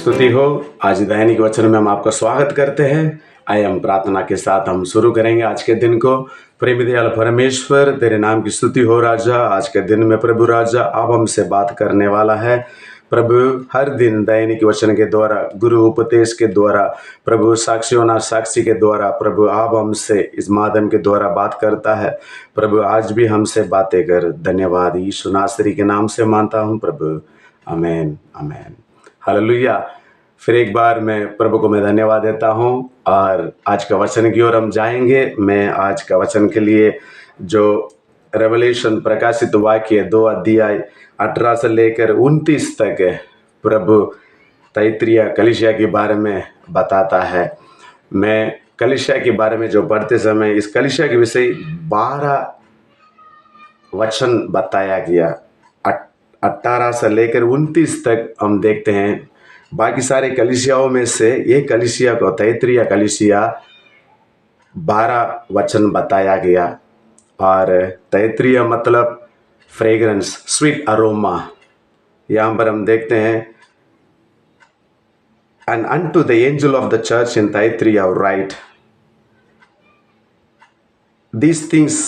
स्तुति हो। आज दैनिक वचन में हम आपका स्वागत करते हैं। आइए हम प्रार्थना के साथ हम शुरू करेंगे आज के दिन को। प्रेम दयाल परमेश्वर, तेरे नाम की स्तुति हो राजा। आज के दिन में प्रभु राजा आप हमसे बात करने वाला है। प्रभु हर दिन दैनिक वचन के द्वारा, गुरु उपदेश के द्वारा, प्रभु साक्षियों ना साक्षी के द्वारा प्रभु आप हमसे इस माध्यम के द्वारा बात करता है। प्रभु आज भी हमसे बातें कर। धन्यवाद यीशु नासरी के नाम से मानता हूँ प्रभु, आमेन आमेन। हालेलुया। फिर एक बार मैं प्रभु को मैं धन्यवाद देता हूँ और आज का वचन की ओर हम जाएंगे। मैं आज का वचन के लिए जो रेवलेशन प्रकाशित वाक्य 2 अध्याय 18 से लेकर 29 तक प्रभु तैत्रिया कलीसिया के बारे में बताता है। मैं कलीसिया के बारे में जो पढ़ते समय इस कलीसिया के विषय 12 वचन बताया गया। 18 से लेकर 29 तक हम देखते हैं। बाकी सारे कलीसियाओं में से ये कलीसिया को, तैत्रिया कलीसिया, 12 वचन बताया गया। और तैत्रिया मतलब फ्रेग्रेंस, स्वीट अरोमा। यहाँ पर हम देखते हैं, and unto the angel of the church in Thyatira right, these things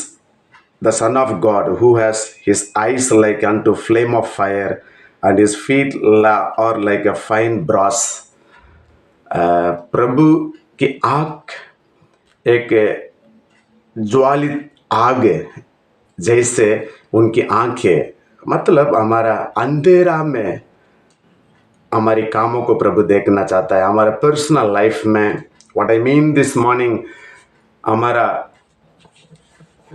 the Son of God, who has his eyes like unto flame of fire and his feet are like a fine brass. प्रभु की आँख एक ज्वालित आग जैसे उनकी आँखें, मतलब हमारा अंधेरा में हमारी कामों को प्रभु देखना चाहता है। हमारा पर्सनल लाइफ में, what I mean this morning, हमारा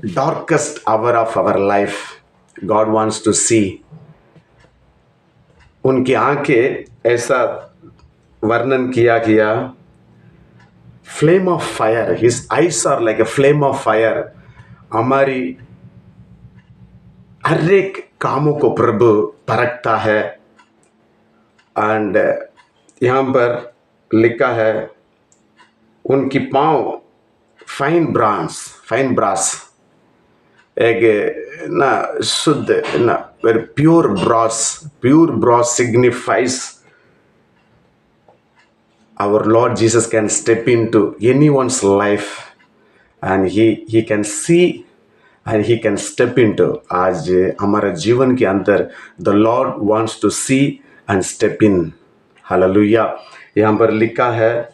darkest hour of our life God wants to see. उनकी आंखें ऐसा वर्णन किया गया, flame of fire, his eyes are like a flame of fire. हमारी हर एक कामों को प्रभु परखता है। एंड यहाँ पर लिखा है, उनकी पाँव फाइन ब्रास, एक ना शुद्ध ना pure brass signifies our Lord Jesus can step into anyone's life and he can see and he can step into. आज हमारे जीवन के अंदर the Lord wants to see and step in. Hallelujah. यहाँ पर लिखा है,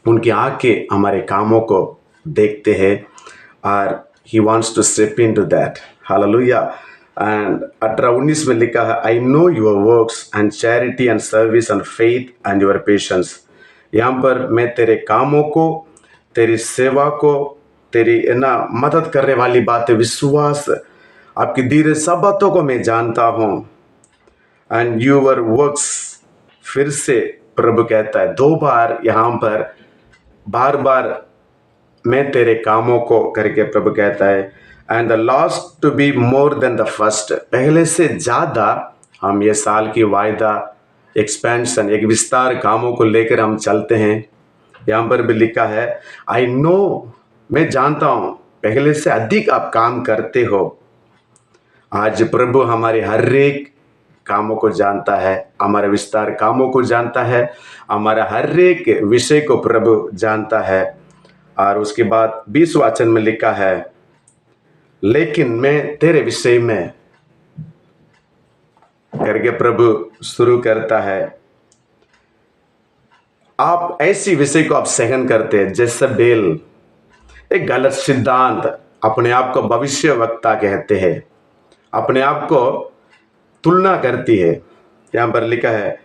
उनकी आँखें हमारे कामों को देखते हैं और He wants to step into that. Hallelujah. And 18-19 में लिखा है, I know your works and charity and service and faith and your patience. यहाँ पर मैं तेरे कामों को, तेरी सेवा को, तेरी ना मदद करने वाली बातें, विश्वास, आपकी धीरे सब बातों को मैं जानता हूँ। And your works, फिर से प्रभु कहता है 2 बार, यहाँ पर बार बार मैं तेरे कामों को करके प्रभु कहता है, and the last to be more than the first, पहले से ज़्यादा। हम ये साल की वायदा, एक्सपेंशन, एक विस्तार कामों को लेकर हम चलते हैं। यहाँ पर भी लिखा है, आई नो, मैं जानता हूँ, पहले से अधिक आप काम करते हो। आज प्रभु हमारे हर एक कामों को जानता है, हमारे विस्तार कामों को जानता है, हमारा हर एक विषय को प्रभु जानता है। और उसके बाद 20 वचन में लिखा है, लेकिन मैं तेरे विषय में करके प्रभु शुरू करता है, आप ऐसी विषय को आप सहन करते हैं जैसे बेल, एक गलत सिद्धांत, अपने आप को भविष्य वक्ता कहते हैं, अपने आप को तुलना करती है। यहाँ पर लिखा है,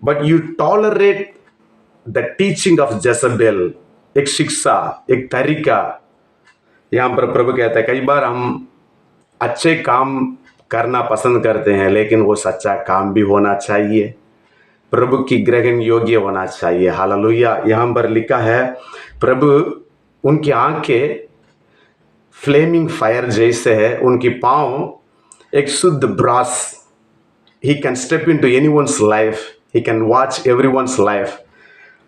but you tolerate the teaching of Jezebel, एक शिक्षा, एक तरीका। यहाँ पर प्रभु कहता है, कई बार हम अच्छे काम करना पसंद करते हैं, लेकिन वो सच्चा काम भी होना चाहिए, प्रभु की ग्रहण योग्य होना चाहिए। हालेलुया। यहाँ पर लिखा है, प्रभु उनकी आंखें फ्लेमिंग फायर जैसे है, उनकी पाँव एक शुद्ध brass. He can step into anyone's life, he can watch everyone's life.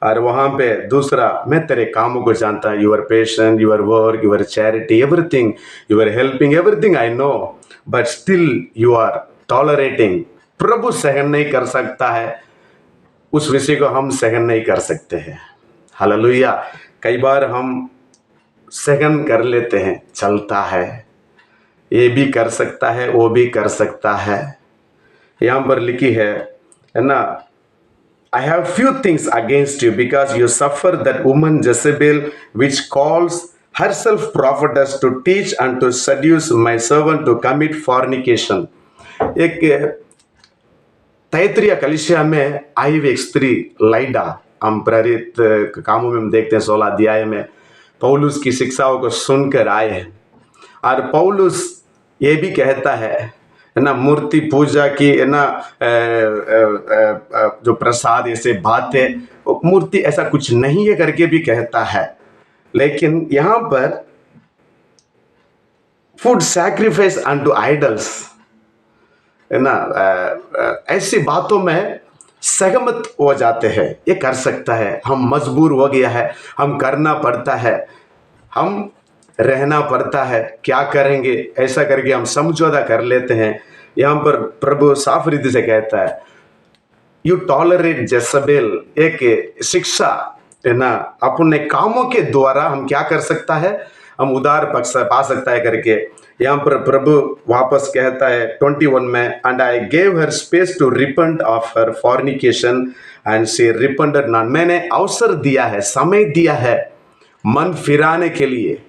और वहाँ पे दूसरा, मैं तेरे कामों को जानता हूँ, your patient, your work, your charity, everything, your helping, everything I know, but still you are tolerating. प्रभु सहन नहीं कर सकता है उस विषय को हम सहन नहीं कर सकते हैं। हालेलुया। कई बार हम सहन कर लेते हैं, चलता है, ये भी कर सकता है, वो भी कर सकता है। यहाँ पर लिखी है ना, I have few things against you because you suffer that woman Jezebel, which calls herself prophetess, to teach and to seduce my servant to commit fornication. एक तैतरिया कलिसिया में आई हुई एक स्त्री लाइडा, हम प्रेरित कामों में हम देखते हैं 16 अध्याय में पौलुस की शिक्षाओं को सुनकर आए हैं। और पौलुस ये भी कहता है ना, मूर्ति पूजा की है ना, जो प्रसाद ऐसे बातें, मूर्ति ऐसा कुछ नहीं है करके भी कहता है। लेकिन यहाँ पर फूड सैक्रिफाइस अनटू आइडल्स है ना, ऐसी बातों में सहमत हो जाते हैं। ये कर सकता है, हम मजबूर हो गया है, हम करना पड़ता है, हम रहना पड़ता है, क्या करेंगे, ऐसा करके हम समझौता कर लेते हैं। यहाँ पर प्रभु साफ रीति से कहता है, यू टॉलरेट जेसबेल, एक शिक्षा है ना, अपने कामों के द्वारा हम क्या कर सकता है, हम उदार पक्ष पा सकता है करके। यहाँ पर प्रभु वापस कहता है 21 में, and I gave her space to repent of her fornication and she repented not. मैंने अवसर दिया है, समय दिया है मन फिराने के लिए,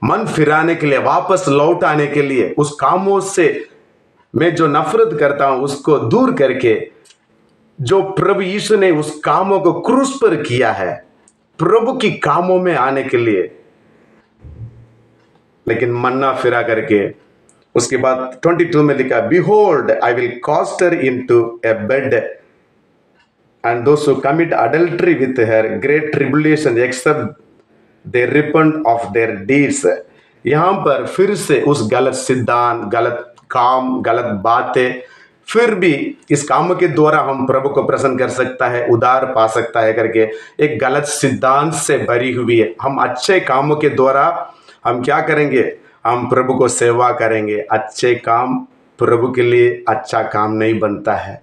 मन फिराने के लिए, वापस लौट आने के लिए, उस कामों से मैं जो नफरत करता हूं उसको दूर करके, जो प्रभु यीशु ने उस कामों को क्रूस पर किया है, प्रभु की कामों में आने के लिए। लेकिन मन्ना फिरा करके उसके बाद 22 में लिखा, behold I will cast her into a bed and those who commit adultery with her great tribulation except they repent of their deeds. यहां पर फिर से उस गलत सिद्धांत, गलत काम, गलत बातें, फिर भी इस काम के द्वारा हम प्रभु को प्रसन्न कर सकता है, उदार पा सकता है करके एक गलत सिद्धांत से भरी हुई है। हम अच्छे कामों के द्वारा हम क्या करेंगे, हम प्रभु को सेवा करेंगे। अच्छे काम प्रभु के लिए अच्छा काम नहीं बनता है,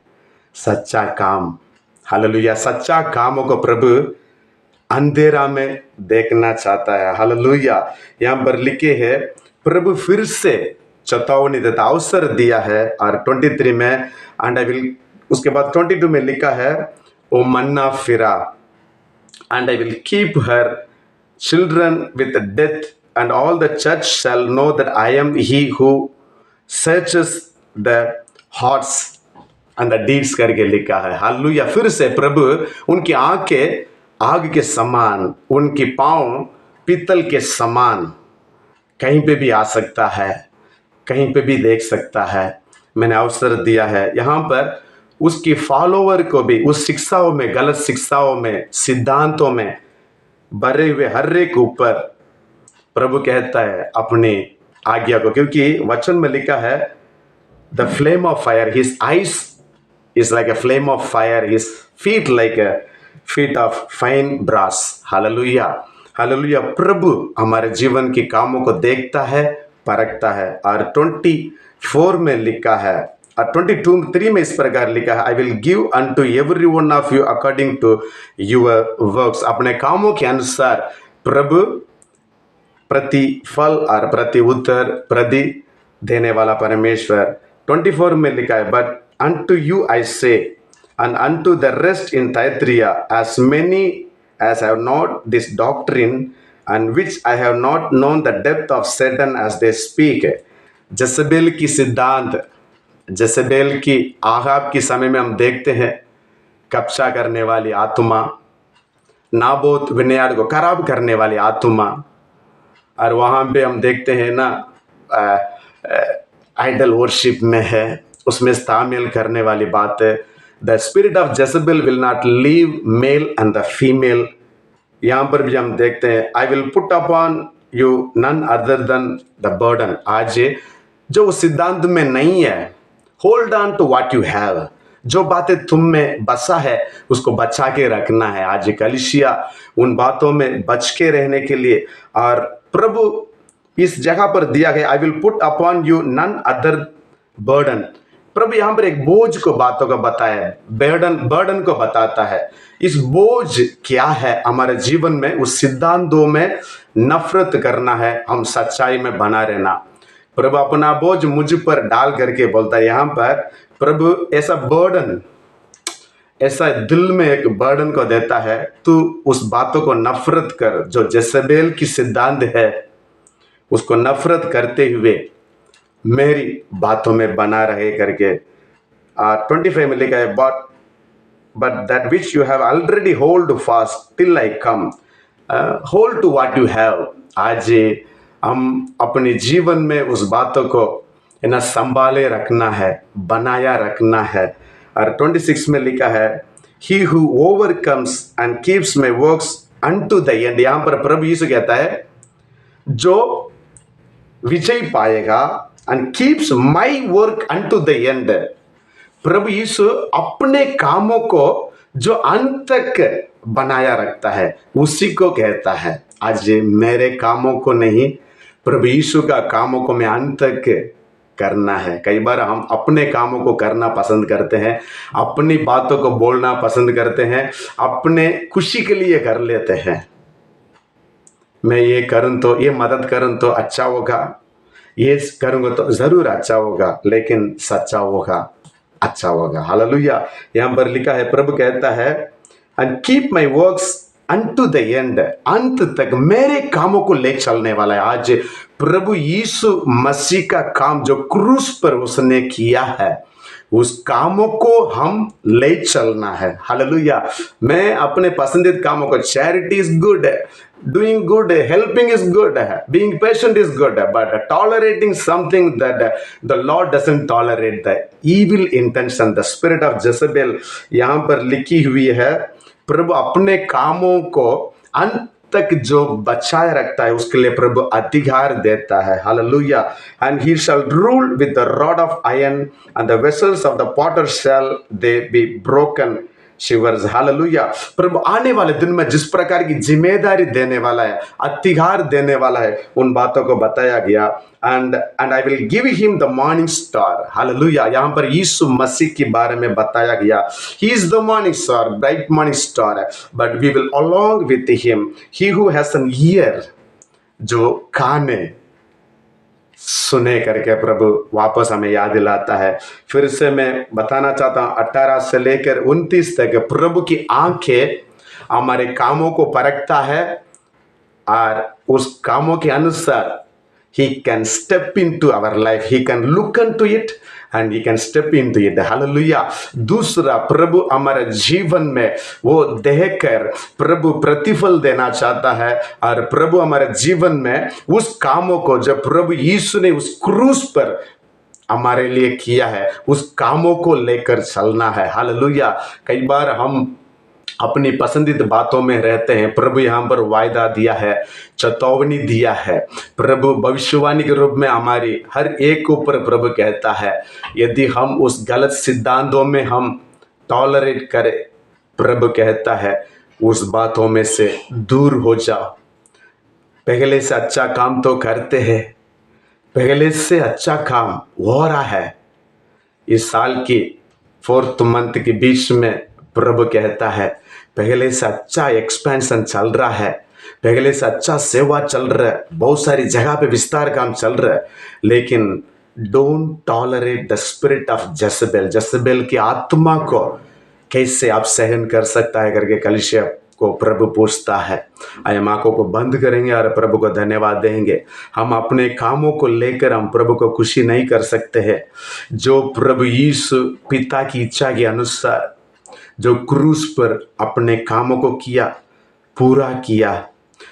सच्चा काम। हालेलुया। सच्चा कामों को प्रभु अंधेरा में देखना चाहता है। हालेलुया। यहाँ पर लिखे है, प्रभु फिर से चेतावनी देता, अवसर दिया है। और 23 में एंड आई विल, उसके बाद 22 में लिखा है, ओ मन्ना फिरा and I will keep her children with death and all the church shall know that I am he who searches the hearts and the deeds करके लिखा है। हालेलुया। फिर से प्रभु उनकी आंखें आग के समान, उनकी पांव पीतल के समान, कहीं पे भी आ सकता है, कहीं पे भी देख सकता है। मैंने अवसर दिया है। यहाँ पर उसकी फॉलोवर को भी उस शिक्षाओं में, गलत शिक्षाओं में, सिद्धांतों में भरे हुए हर एक ऊपर प्रभु कहता है अपनी आज्ञा को, क्योंकि वचन में लिखा है, the flame of fire, his eyes is like a flame of fire, his feet like a feet of fine brass। Hallelujah. Hallelujah. प्रभु हमारे जीवन के कामों को देखता है, परखता है। और 24 में लिखा है, और 22:3 में इस प्रकार लिखा है, I will give unto every one of you according to your works. अपने कामों के अनुसार प्रभु प्रतिफल और प्रति उत्तर प्रति देने वाला परमेश्वर। 24 में लिखा है, but unto you I say, and unto the rest in Thyatira, as many as have not this doctrine, and which I have not known the depth of Satan as they speak। जसेबेल की सिद्धांत, जसेबेल की Ahab की समय में हम देखते हैं, कब्जा करने वाली आत्मा, नाबोत विनयाड को खराब करने वाली आत्मा। और वहाँ पे हम देखते हैं ना, आइडल वर्शिप में है, उसमें शामिल करने वाली बात है। The spirit of Jezebel will not leave male and the female. यहाँ पर भी हम देखते हैं, I will put upon you none other than the burden. आज जो उस सिद्धांत में नहीं है, hold on to what you have. जो बातें तुम में बसा है उसको बचा के रखना है। आज कलीसिया उन बातों में बच के रहने के लिए, और प्रभु इस जगह पर दिया गया, I will put upon you none other burden. प्रभु यहाँ पर एक बोझ को बातों को बताया, बर्डन को बताता है। इस बोझ क्या है हमारे जीवन में? उस सिद्धांतों में नफरत करना है, हम सच्चाई में बना रहना। प्रभु अपना बोझ मुझ पर डाल करके बोलता है यहाँ पर, प्रभु ऐसा बर्डन, ऐसा दिल में एक बर्डन को देता है, तू उस बातों को नफरत कर जो जेसेबेल की सिद्धांत है, उसको नफरत करते हुए मेरी बातों में बना रहे करके। 25 में लिखा है, but that which you have already hold fast till I come. Hold to what you have. आज हम अपने जीवन में उस बातों को ना संभाले रखना है, बनाया रखना है। और 26 में लिखा है, he who overcomes and keeps my works unto the end। यहाँ पर प्रभु यीशु कहता है, जो विजय पाएगा and keeps my work unto the end। प्रभु यीशु अपने कामों को जो अंत तक बनाया रखता है उसी को कहता है। आज मेरे कामों को नहीं, प्रभु यीशु का कामों को मैं अंत तक करना है। कई बार हम अपने कामों को करना पसंद करते हैं, अपनी बातों को बोलना पसंद करते हैं, अपने खुशी के लिए कर लेते हैं। मैं ये करूँ तो, ये मदद करूँ तो अच्छा होगा, ये करूँगा तो ज़रूर अच्छा होगा, लेकिन सच्चा होगा, अच्छा होगा। हालेलुया। यहाँ पर लिखा है, प्रभु कहता है, and keep my works unto the end. अंत तक मेरे कामों को ले चलने वाला है। आज प्रभु यीशु मसीह का काम जो क्रूस पर उसने किया है, उस कामों को हम ले चलना है। हालेलुया। मैं अपने पसंदीदा कामों को, charity is good, doing good, helping is good, being patient is good, but tolerating something that the lord doesn't tolerate, the evil intention, the spirit of Jezebel यहाँ पर लिखी हुई है। प्रभु अपने कामों को अंत तक जो बचाए रखता है उसके लिए प्रभु अधिकार देता है। Hallelujah. And he shall rule with the rod of iron and the vessels of the potter shall they be broken shivers. Hallelujah. प्रभु आने वाले दिन में जिस प्रकार की जिम्मेदारी देने वाला है, अधिकार देने वाला है, उन बातों को बताया गया। And I will give him the morning star. Hallelujah. यहाँ पर यीशु मसीह के बारे में बताया गया, he is the morning star, bright morning star, but we will along with him he who has an ear, जो काने सुने करके प्रभु वापस हमें याद दिलाता है। फिर से मैं बताना चाहता हूँ, 18 से लेकर 29 तक प्रभु की आंखें हमारे कामों को परखता है और उस कामों के अनुसार he can step into our life, he can look into it and he can step into it। Hallelujah. दूसरा, प्रभु हमारे जीवन में वो देखकर प्रभु प्रतिफल देना चाहता है और प्रभु हमारे जीवन में उस कामों को जो प्रभु यीशु ने उस क्रूस पर हमारे लिए किया है, उस कामों को लेकर चलना है। हालेलुया। कई बार हम अपनी पसंदीदा बातों में रहते हैं। प्रभु यहाँ पर वायदा दिया है, चेतावनी दिया है। प्रभु भविष्यवाणी के रूप में हमारी हर एक ऊपर प्रभु कहता है, यदि हम उस गलत सिद्धांतों में हम टॉलरेट करें, प्रभु कहता है उस बातों में से दूर हो जाओ। पहले से अच्छा काम तो करते हैं, पहले से अच्छा काम हो रहा है। इस साल की 4th मंथ के बीच में प्रभु कहता है, पहले से अच्छा एक्सपेंशन चल रहा है, पहले से अच्छा सेवा चल रहा है, बहुत सारी जगह पे विस्तार काम चल रहा है, लेकिन don't tolerate the spirit of Jezebel. Jezebel की आत्मा को कैसे आप सहन कर सकता है करके कलीसिया को प्रभु पूछता है। हम आंखों को बंद करेंगे और प्रभु को धन्यवाद देंगे। हम अपने कामों को लेकर हम प्रभु को खुशी नहीं कर सकते हैं। जो प्रभु यीशु पिता की इच्छा के अनुसार जो क्रूस पर अपने कामों को किया, पूरा किया,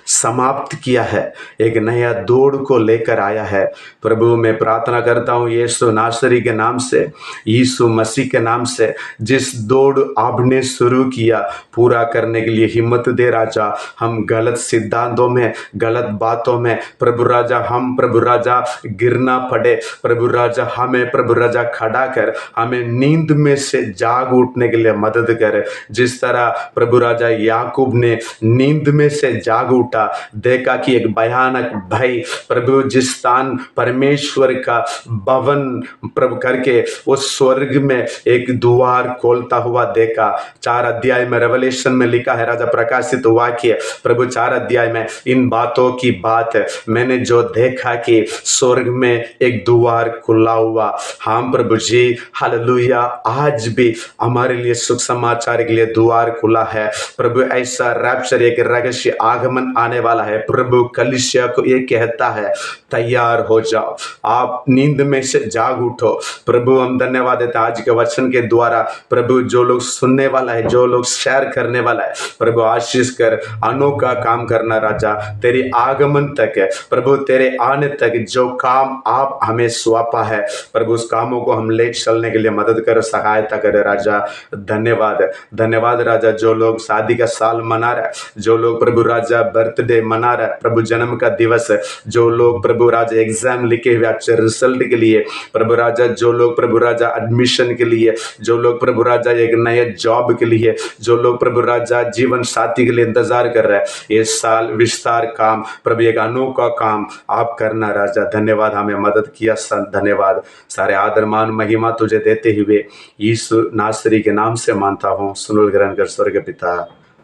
समाप्त किया है, एक नया दौड़ को लेकर आया है। प्रभु मैं प्रार्थना करता हूँ यीशु नासरी के नाम से, यीशु मसीह के नाम से, जिस दौड़ आपने शुरू किया पूरा करने के लिए हिम्मत दे राजा। हम गलत सिद्धांतों में, गलत बातों में प्रभु राजा, हम प्रभु राजा गिरना पड़े, प्रभु राजा हमें प्रभु राजा खड़ा कर, हमें नींद में से जाग उठने के लिए मदद कर। जिस तरह प्रभु राजा याकूब ने नींद में से जाग उठा, था, देखा कि एक भयानक भय, प्रभु जिस स्थान परमेश्वर का भवन प्रभु करके उस स्वर्ग में एक द्वार खोलता हुआ देखा। 4 अध्याय में रेवलेशन में लिखा है, राजा प्रकाशित वाक्य प्रभु 4 अध्याय में इन बातों की बात मैंने जो देखा कि स्वर्ग में एक द्वार खुला हुआ। हाँ प्रभु जी, हालेलुया, आज भी हमारे लिए सुख समाचार के लिए द्वार खुला है प्रभु। ऐसा रैप्चर, एक रहस्य आगमन आने वाला है। प्रभु कलीसिया को ये कहता है, तैयार हो जाओ, आप नींद में से जाग उठो। प्रभु हम धन्यवाद देते हैं आज के वचन के द्वारा प्रभु, जो लोग सुनने वाला है, जो लोग शेयर करने वाला है, प्रभु आशीष कर, अनोखा काम करना राजा, तेरी आगमन तक है प्रभु, तेरे आने तक जो काम आप हमें सौंपा है प्रभु, उस कामों को हम ले चलने के लिए मदद कर, सहायता करे राजा। धन्यवाद, धन्यवाद राजा। जो लोग शादी का साल मना रहा है, जो लोग प्रभु राजा बर्थडे मना रहा है, प्रभु जन्म का दिवस है, जो लोग प्रभु राजा एग्जाम लिखे हुए अच्छे रिजल्ट के लिए प्रभु राजा, जो लोग प्रभु राजा एडमिशन के लिए, जो लोग प्रभु राजा एक नए जॉब के लिए, जो लोग प्रभु राजा जीवन साथी के लिए इंतजार कर रहे हैं, ये साल विस्तार काम प्रभु, एक अनोखा काम आप करना राजा। धन्यवाद, हमें मदद किया, धन्यवाद। सारे आदर मान महिमा तुझे देते हुए यीशु नासरी के नाम से मानता हूँ, सुनल ग्रहण कर स्वर्ग पिता।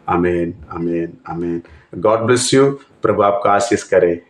आमीन, आमीन, आमीन। God bless you. प्रभु आपका आशीष करे।